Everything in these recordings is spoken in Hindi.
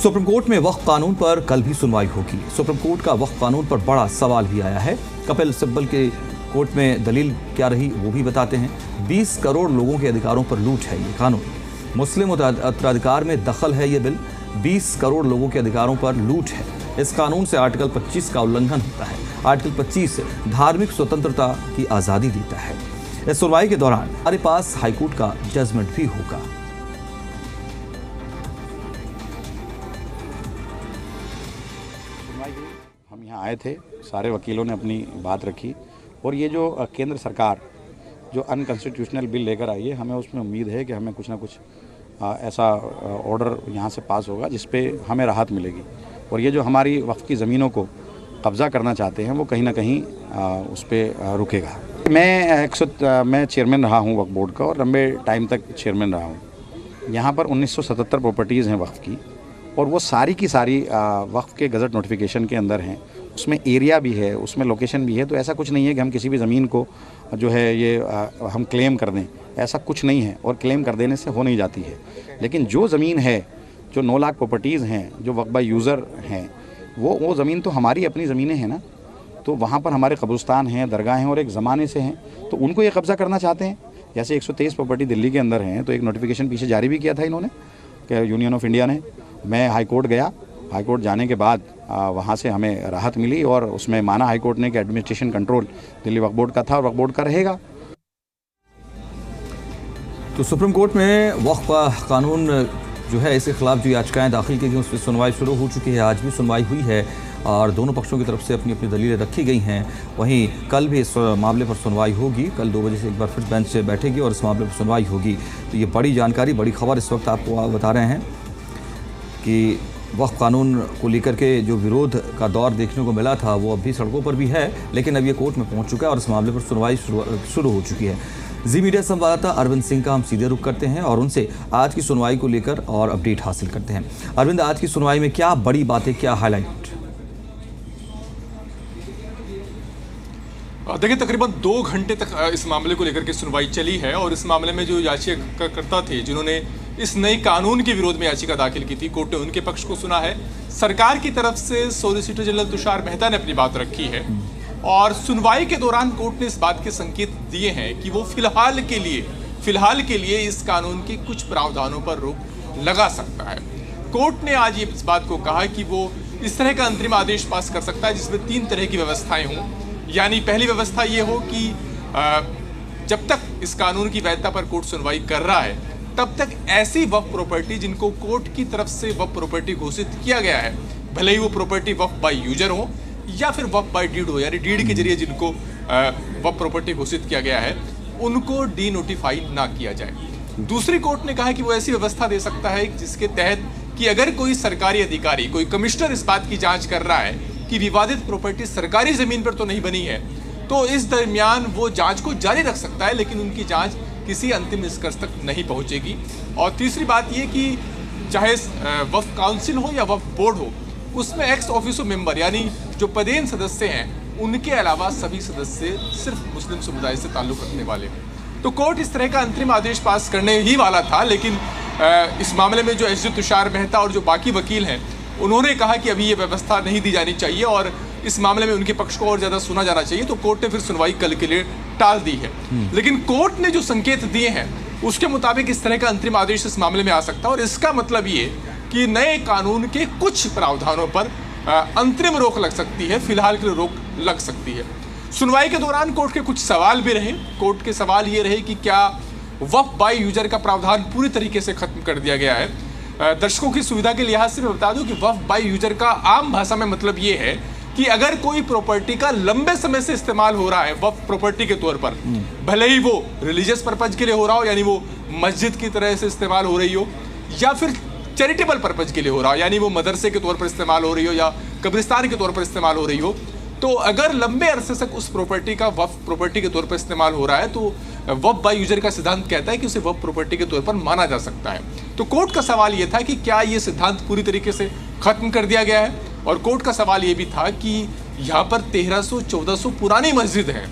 सुप्रीम कोर्ट में वक्फ कानून पर कल भी सुनवाई होगी। सुप्रीम कोर्ट का वक्फ कानून पर बड़ा सवाल भी आया है। कपिल सिब्बल के कोर्ट में दलील क्या रही वो भी बताते हैं। 20 करोड़ लोगों के अधिकारों पर लूट है ये कानून। मुस्लिम उत्तराधिकार में दखल है ये बिल। 20 करोड़ लोगों के अधिकारों पर लूट है। इस कानून से आर्टिकल 25 का उल्लंघन होता है। आर्टिकल 25 धार्मिक स्वतंत्रता की आज़ादी देता है। इस सुनवाई के दौरान हमारे पास हाईकोर्ट का जजमेंट भी होगा। हम यहाँ आए थे, सारे वकीलों ने अपनी बात रखी और ये जो केंद्र सरकार जो अनकॉन्स्टिट्यूशनल बिल लेकर आई है, हमें उसमें उम्मीद है कि हमें कुछ ना कुछ ऐसा ऑर्डर यहाँ से पास होगा जिस पे हमें राहत मिलेगी। और ये जो हमारी वक्फ की ज़मीनों को कब्ज़ा करना चाहते हैं वो कहीं ना कहीं उस पर रुकेगा। मैं चेयरमैन रहा हूँ वक्फ बोर्ड का और लंबे टाइम तक चेयरमैन रहा हूँ। यहाँ पर 1977 प्रॉपर्टीज़ हैं वक्फ की और वो सारी की सारी वक्फ के गज़ट नोटिफिकेशन के अंदर हैं। उसमें एरिया भी है, उसमें लोकेशन भी है। तो ऐसा कुछ नहीं है कि हम किसी भी ज़मीन को जो है ये हम क्लेम कर दें, ऐसा कुछ नहीं है और क्लेम कर देने से हो नहीं जाती है। लेकिन जो ज़मीन है, जो 9 लाख प्रॉपर्टीज़ हैं, जो वक्फ बाय यूज़र हैं, वो ज़मीन तो हमारी अपनी ज़मीनें हैं ना। तो वहाँ पर हमारे कब्रिस्तान हैं, दरगाह हैं और एक ज़माने से हैं, तो उनको ये कब्ज़ा करना चाहते हैं। जैसे 123 प्रॉपर्टी दिल्ली के अंदर हैं, तो एक नोटिफिकेशन पीछे जारी भी किया था इन्होंने, यूनियन ऑफ इंडिया ने। मैं हाई कोर्ट गया, हाई कोर्ट जाने के बाद वहाँ से हमें राहत मिली और उसमें माना हाई कोर्ट ने कि administration control Delhi Waqf board का था और वक्फ बोर्ड का रहेगा। तो सुप्रीम कोर्ट में वक्फ कानून जो है इसके खिलाफ जो याचिकाएं दाखिल की गई उस पर सुनवाई शुरू हो चुकी है। आज भी सुनवाई हुई है और दोनों पक्षों की तरफ से अपनी अपनी दलीलें रखी गई हैं। वहीं कल भी इस मामले पर सुनवाई होगी। कल 2 बजे से एक बार फिर बेंच से बैठेगी और इस मामले पर सुनवाई होगी। तो ये बड़ी जानकारी, बड़ी खबर इस वक्त आपको बता रहे हैं कि वक्फ कानून को लेकर के जो विरोध का दौर देखने को मिला था वो अब भी सड़कों पर भी है, लेकिन अब ये कोर्ट में पहुंच चुका है और इस मामले पर सुनवाई शुरू हो चुकी है। जी मीडिया संवाददाता अरविंद सिंह का हम सीधे रुख करते हैं और उनसे आज की सुनवाई को लेकर और अपडेट हासिल करते हैं। अरविंद, आज की सुनवाई में क्या बड़ी बातें, क्या हाईलाइट? देखिए, तकरीबन 2 घंटे तक इस मामले को लेकर के सुनवाई चली है और इस मामले में जो याचिकाकर्ता थे जिन्होंने इस नए कानून के विरोध में याचिका दाखिल की थी, कोर्ट ने उनके पक्ष को सुना है। सरकार की तरफ से सॉलिसिटर जनरल तुषार मेहता ने अपनी बात रखी है और सुनवाई के दौरान कोर्ट ने इस बात के संकेत दिए हैं कि वो फिलहाल के लिए इस कानून के कुछ प्रावधानों पर रोक लगा सकता है। कोर्ट ने आज इस बात को कहा कि वो इस तरह का अंतरिम आदेश पास कर सकता है जिसमें 3 तरह की व्यवस्थाएं हों। यानी पहली व्यवस्था ये हो कि जब तक इस कानून की वैधता पर कोर्ट सुनवाई कर रहा है तब तक ऐसी वक्फ प्रॉपर्टी जिनको कोर्ट की तरफ से वक्फ प्रॉपर्टी घोषित किया गया है, भले ही वो प्रॉपर्टी वक्फ बाय यूजर हो या फिर वक्फ बाय डीड हो, यानी डीड के जरिए जिनको वक्फ प्रॉपर्टी घोषित किया गया है, उनको डी नोटिफाई ना किया जाए। दूसरी कोर्ट ने कहा कि वो ऐसी व्यवस्था दे सकता है जिसके तहत कि अगर कोई सरकारी अधिकारी, कोई कमिश्नर इस बात की जाँच कर रहा है कि विवादित प्रॉपर्टी सरकारी ज़मीन पर तो नहीं बनी है, तो इस दरमियान वो जांच को जारी रख सकता है, लेकिन उनकी जांच किसी अंतिम निष्कर्ष तक नहीं पहुंचेगी। और तीसरी बात ये कि चाहे वक्फ काउंसिल हो या वक्फ बोर्ड हो, उसमें एक्स ऑफिसो मेंबर यानी जो पदेन सदस्य हैं, उनके अलावा सभी सदस्य सिर्फ मुस्लिम समुदाय से ताल्लुक़ रखने वाले हैं। तो कोर्ट इस तरह का अंतरिम आदेश पास करने ही वाला था, लेकिन इस मामले में जो एसडी तुषार मेहता और जो बाकी वकील हैं उन्होंने कहा कि अभी ये व्यवस्था नहीं दी जानी चाहिए और इस मामले में उनके पक्ष को और ज़्यादा सुना जाना चाहिए। तो कोर्ट ने फिर सुनवाई कल के लिए टाल दी है। लेकिन कोर्ट ने जो संकेत दिए हैं उसके मुताबिक इस तरह का अंतरिम आदेश इस मामले में आ सकता है और इसका मतलब ये कि नए कानून के कुछ प्रावधानों पर अंतरिम रोक लग सकती है, फिलहाल के लिए रोक लग सकती है। सुनवाई के दौरान कोर्ट के कुछ सवाल भी रहे। कोर्ट के सवाल ये रहे कि क्या वक्फ बाय यूजर का प्रावधान पूरी तरीके से खत्म कर दिया गया है। दर्शकों की सुविधा के लिहाज से मैं बता दूं कि वक्फ बाय यूजर का आम भाषा में मतलब ये है कि अगर कोई प्रॉपर्टी का लंबे समय से इस्तेमाल हो रहा है वक्फ प्रॉपर्टी के तौर पर, भले ही वो रिलीजियस पर्पज के लिए हो रहा हो, यानी वो मस्जिद की तरह से इस्तेमाल हो रही हो, या फिर चैरिटेबल पर्पज के लिए हो रहा हो, यानी वो मदरसे के तौर पर इस्तेमाल हो रही हो या कब्रिस्तान के तौर पर इस्तेमाल हो रही हो, तो अगर लंबे अरसे तक उस प्रॉपर्टी का वक्फ प्रॉपर्टी के तौर पर इस्तेमाल हो रहा है तो वक्फ बाय यूजर का सिद्धांत कहता है कि उसे वक्फ प्रॉपर्टी के तौर पर माना जा सकता है। तो कोर्ट का सवाल ये था कि क्या ये सिद्धांत पूरी तरीके से खत्म कर दिया गया है, और कोर्ट का सवाल ये भी था कि यहाँ पर 1300-1400 पुरानी मस्जिद हैं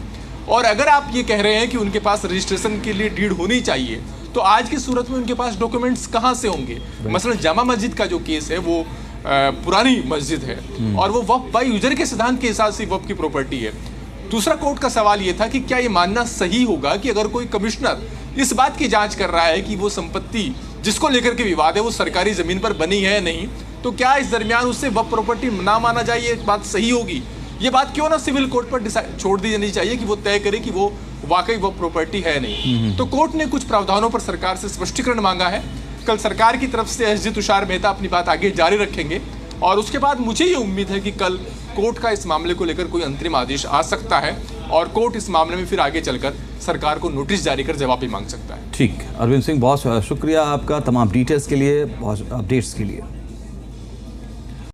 और अगर आप ये कह रहे हैं कि उनके पास रजिस्ट्रेशन के लिए डीड होनी चाहिए, तो आज की सूरत में उनके पास डॉक्यूमेंट्स कहाँ से होंगे। मसलन जामा मस्जिद का जो केस है वो पुरानी मस्जिद है और वो वक्फ बाय यूजर के सिद्धांत के हिसाब से वक्फ की प्रॉपर्टी है। दूसरा कोर्ट का सवाल ये था कि क्या ये मानना सही होगा कि अगर कोई कमिश्नर इस बात की जांच कर रहा है कि वो संपत्ति जिसको लेकर के विवाद है वो सरकारी जमीन पर बनी है या नहीं, तो क्या इस दरमियान उससे वक्फ प्रॉपर्टी ना माना जाए? ये बात सही होगी? ये बात क्यों ना सिविल कोर्ट पर छोड़ दी जानी चाहिए कि वो तय करे कि वो वाकई वक्फ प्रॉपर्टी है नहीं। तो कोर्ट ने कुछ प्रावधानों पर सरकार से स्पष्टीकरण मांगा है। कल सरकार की तरफ से एसजी तुषार मेहता अपनी बात आगे जारी रखेंगे और उसके बाद मुझे ये उम्मीद है कि कल कोर्ट का इस मामले को लेकर कोई अंतरिम आदेश आ सकता है और कोर्ट इस मामले में फिर आगे चलकर सरकार को नोटिस जारी कर जवाब भी मांग सकता है। ठीक, अरविंद सिंह, बहुत शुक्रिया आपका तमाम डिटेल्स के लिए, बहुत अपडेट्स के लिए।